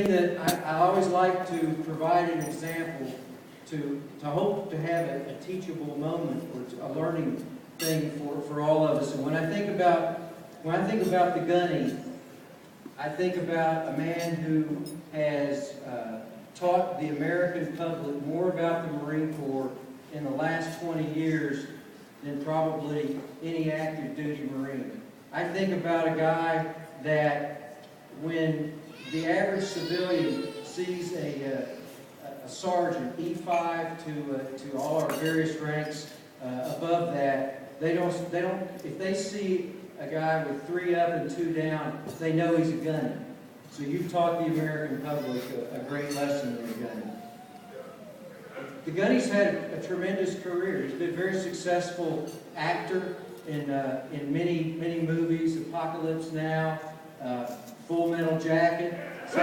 thing that I always like to provide an example to hope to have a teachable moment or a learning thing for all of us. And when I think about the gunny, I think about a man who has taught the American public more about the Marine Corps in the last 20 years than probably any active duty Marine. I think about a guy that when the average civilian sees a sergeant, E5 to all our various ranks above that, they don't. If they see a guy with 3 up and 2 down, they know he's a gunny. So you've taught the American public a great lesson in a gunny. The gunny's had a tremendous career. He's been a very successful actor in many movies, Apocalypse Now, Full Metal Jacket. So,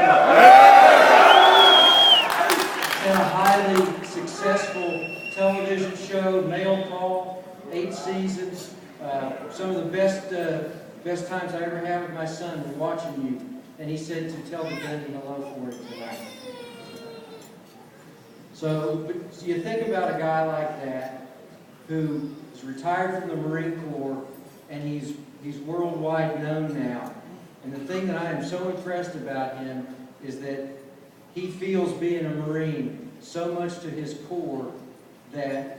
and a highly successful television show, Mail Call, 8 seasons. Some of the best times I ever had with my son were watching you. And he said to tell the gunny hello for him tonight. So you think about a guy like that who is retired from the Marine Corps and he's worldwide known now. And the thing that I am so impressed about him is that he feels being a Marine so much to his core that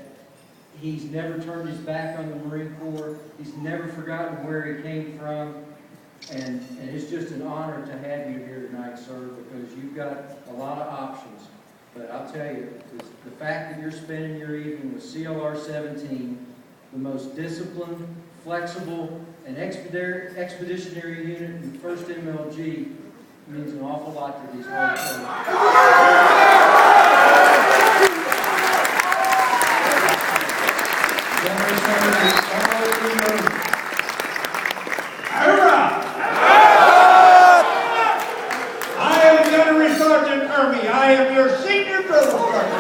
he's never turned his back on the Marine Corps. He's never forgotten where he came from. And it's just an honor to have you here tonight, sir, because you've got a lot of options. But I'll tell you, the fact that you're spending your evening with CLR 17, the most disciplined, flexible, and expeditionary unit in the 1st MLG, means an awful lot to these folks. I am Gunnery Sergeant Ermey. I am your senior drill instructor.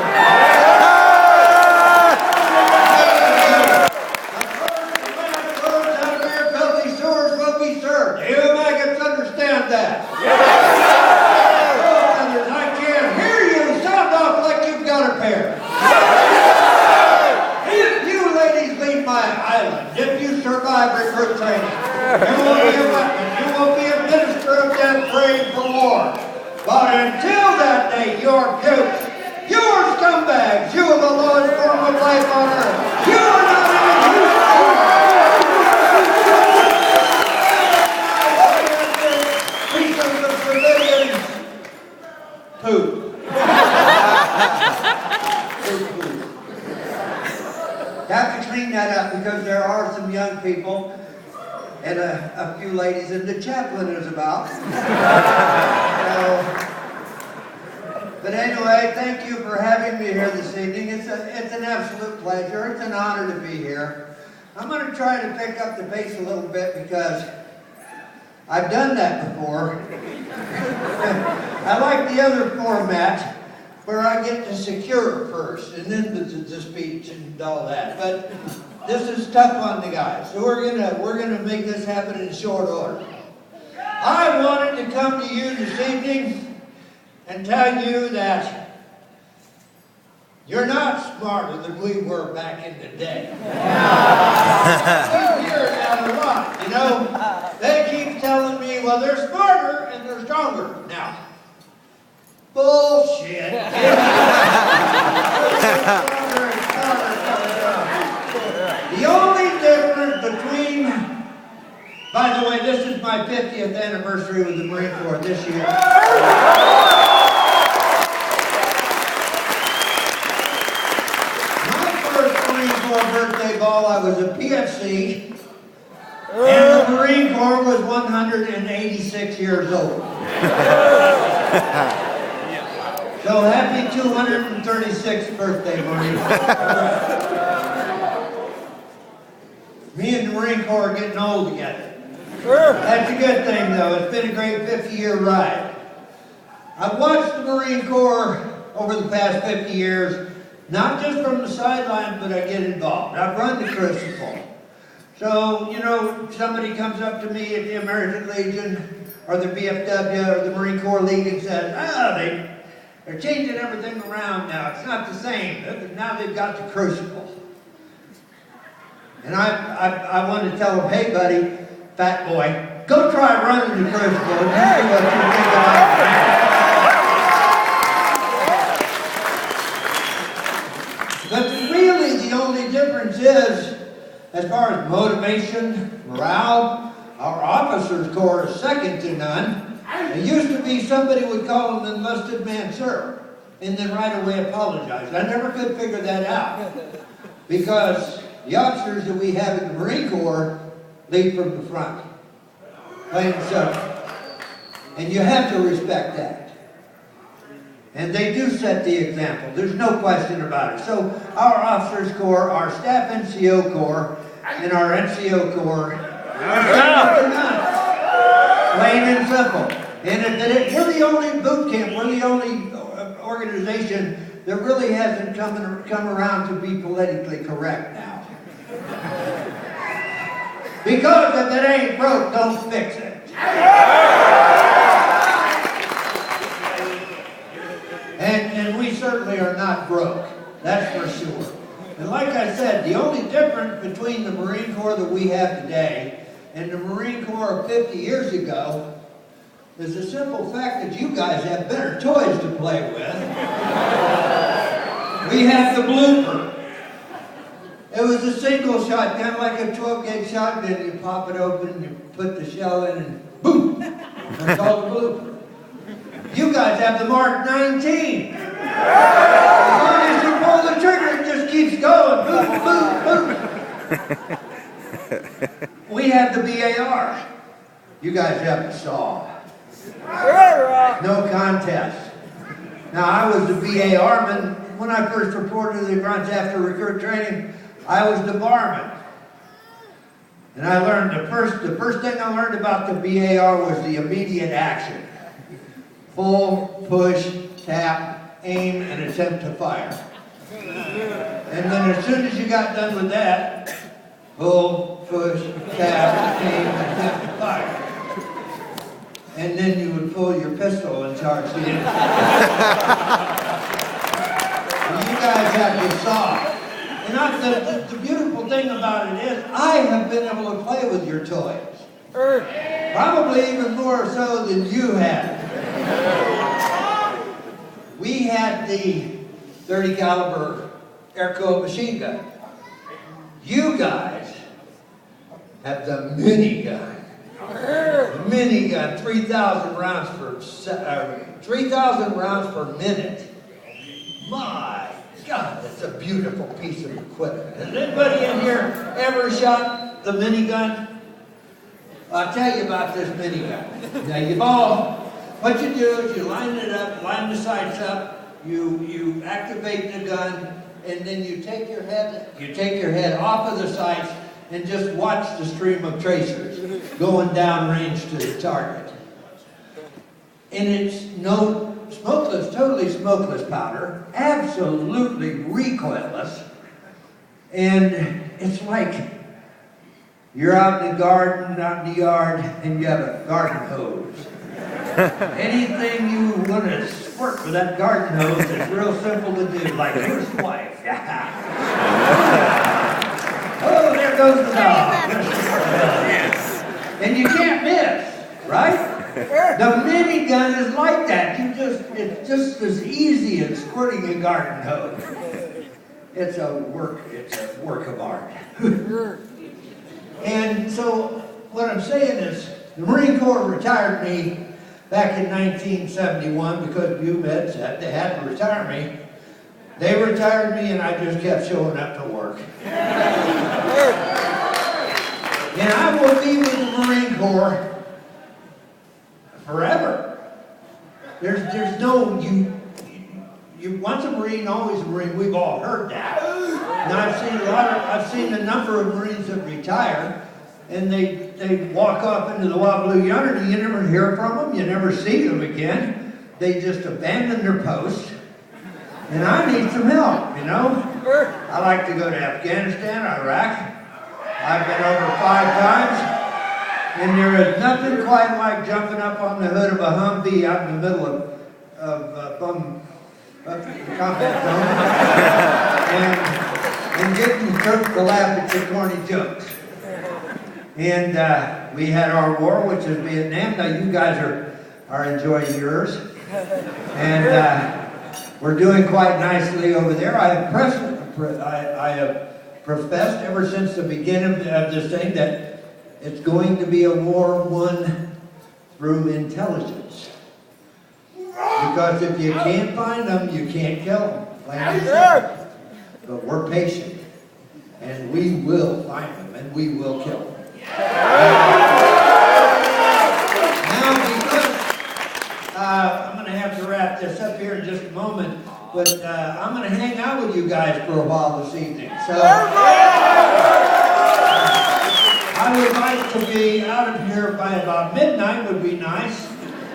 You maggots understand that? Oh, brothers, I can't hear you. Sound off like you've got a pair. If you ladies leave my island, if you survive recruit training, you won't be a weapon, you won't be a minister of death praying for war. But until that day, you're dupes. You're scumbags. You are the lowest form of life on earth. You are not even human. Have to clean that up because there are some young people and a few ladies, and the chaplain is about. But anyway, thank you for having me here this evening. It's an absolute pleasure. It's an honor to be here. I'm going to try to pick up the pace a little bit because I've done that before. I like the other format where I get to secure first and then the speech and all that. But this is tough on the guys, so we're gonna make this happen in short order. I wanted to come to you this evening and tell you that you're not smarter than we were back in the day. We hear that a lot, you know. They keep telling me, well, they're smarter and they're stronger now. Bullshit. The only difference between, by the way, this is my 50th anniversary with the Marine Corps this year. My first Marine Corps birthday ball, I was a PFC, and the Marine Corps was 186 years old. So happy 236th birthday, Marine. Me and the Marine Corps are getting old together. That's a good thing, though. It's been a great 50-year ride. I've watched the Marine Corps over the past 50 years, not just from the sidelines, but I get involved. I've run the Crucible. So, you know, somebody comes up to me at the American Legion or the BFW or the Marine Corps League and says, they're changing everything around now. It's not the same. Now they've got the crucible. And I want to tell them, hey, buddy, fat boy, go try running the crucible and see what you think about it. But really, the only difference is, as far as motivation, morale, our officers' corps is second to none. It used to be somebody would call them enlisted man, sir, and then right away apologize. I never could figure that out because the officers that we have in the Marine Corps lead from the front, plain and simple. And you have to respect that. And they do set the example. There's no question about it. So our officers' corps, our staff NCO corps, and our NCO corps are second to none. Plain and simple. And we're the only boot camp, we're the only organization that really hasn't come around to be politically correct now. Because if it ain't broke, don't fix it. And we certainly are not broke, that's for sure. And like I said, the only difference between the Marine Corps that we have today and the Marine Corps of 50 years ago is the simple fact that you guys have better toys to play with. We have the blooper. It was a single shot, kind of like a 12-gauge shotgun. You pop it open, you put the shell in, and boom! That's called the blooper. You guys have the Mark 19. As long as you pull the trigger, it just keeps going. Boom, boom, boom. We have the BAR. You guys have the saw. No contest. Now, I was the BAR man. When I first reported to the grunts after recruit training, I was the barman. And I learned the first thing I learned about the BAR was the immediate action. Pull, push, tap, aim, and attempt to fire. And then as soon as you got done with that, pull, push, tap, aim, and attempt to fire. And then you would pull your pistol and charge the enemy. You guys have your saw. And the beautiful thing about it is, I have been able to play with your toys. Probably even more so than you have. We had the 30 caliber air-cooled machine gun. You guys have the minigun. Minigun, 3,000 rounds per minute. My God, that's a beautiful piece of equipment. Has anybody in here ever shot the minigun? I'll tell you about this minigun. Now what you do is you line it up, line the sights up, you activate the gun, and then you take your head off of the sights and just watch the stream of tracers going down range to the target. And it's totally smokeless powder, absolutely recoilless, and it's like you're out in the garden, out in the yard, and you have a garden hose. Anything you want to squirt with that garden hose is real simple to do, like first wife. Oh, there goes the dog. And you can't miss, right? The minigun is like that. It's just as easy as squirting a garden hose. It's a work of art. And so what I'm saying is, the Marine Corps retired me back in 1971 because BUMED said they had to retire me. They retired me and I just kept showing up to work. And I will be with the Marine Corps forever. There's no, you once a Marine, always a Marine. We've all heard that. Now I've seen a number of Marines that retire, and they walk off into the Wabaloo Yonder, and you never hear from them, you never see them again. They just abandon their post. And I need some help, you know? I like to go to Afghanistan, Iraq. I've been over 5 times. And there is nothing quite like jumping up on the hood of a Humvee out in the middle of the combat zone and getting Kirk to laugh at your corny jokes. And we had our war, which is Vietnam. Now you guys are enjoying yours. And we're doing quite nicely over there. I have professed ever since the beginning of this thing that it's going to be a war won through intelligence. Because if you can't find them, you can't kill them. Plain and simple. But we're patient. And we will find them and we will kill them. Now, because I'm going to have to wrap this up here in just a moment, but I'm going to hang out with you guys for a while this evening. So I would like to be out of here by about midnight, would be nice.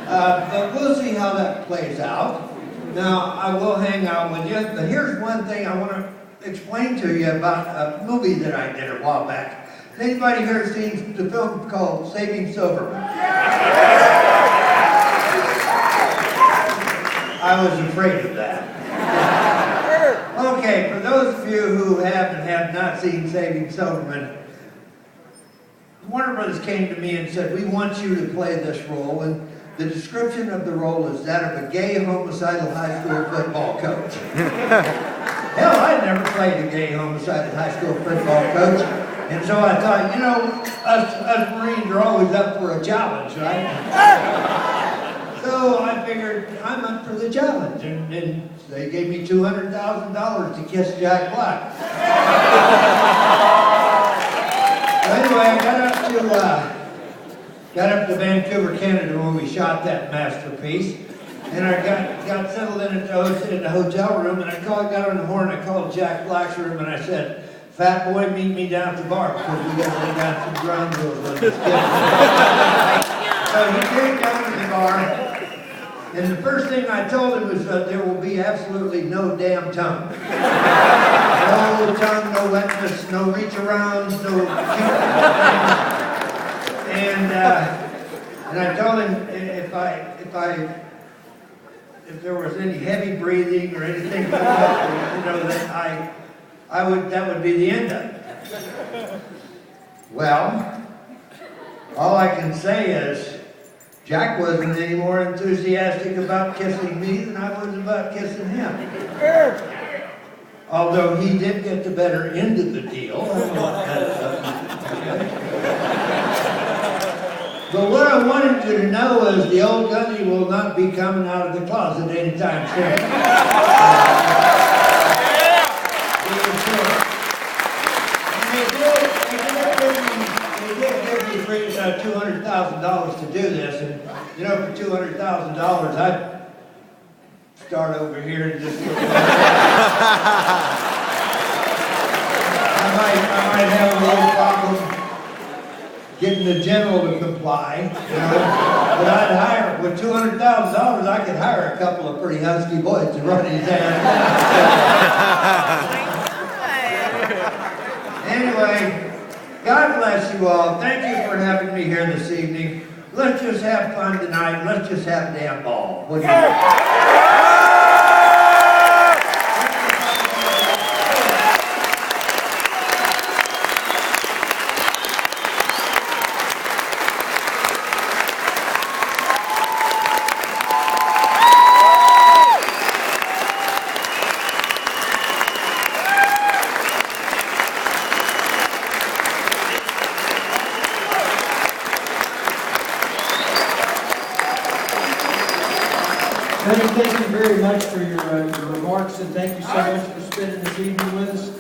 But we'll see how that plays out. Now, I will hang out with you, but here's one thing I want to explain to you about a movie that I did a while back. Has anybody here seen the film called Saving Silverman? I was afraid of that. Okay, for those of you who have not seen Saving Silverman, Warner Brothers came to me and said, we want you to play this role, and the description of the role is that of a gay, homicidal high school football coach. Hell, I'd never played a gay, homicidal high school football coach, and so I thought, you know, us Marines are always up for a challenge, right? So I figured I'm up for the challenge, and they gave me $200,000 to kiss Jack Black. So anyway, I got up to Vancouver, Canada, where we shot that masterpiece, and I got settled in the hotel room, and got on the horn, I called Jack Black's room, and I said, "Fat boy, meet me down at the bar, because we got to lay down some ground rules on this kid." So he came down to the bar, and the first thing I told him was that there will be absolutely no damn tongue. No tongue, no wetness, no reach arounds, no and I told him if there was any heavy breathing or anything like that, you know, that would be the end of it. Well, all I can say is Jack wasn't any more enthusiastic about kissing me than I was about kissing him. Although he did get the better end of the deal. But what I wanted you to know is the old gunny will not be coming out of the closet anytime soon. And they did give me $200,000 to do this, and you know, for $200,000, I'd start over here and just. I might have a little problem getting the general to comply, you know, but I'd hire, with $200,000, I could hire a couple of pretty husky boys to run his ass. Anyway, God bless you all. Thank you for having me here this evening. Let's just have fun tonight. Let's just have a damn ball. What do you think? Thank you very much for your remarks, and thank you so much for spending this evening with us.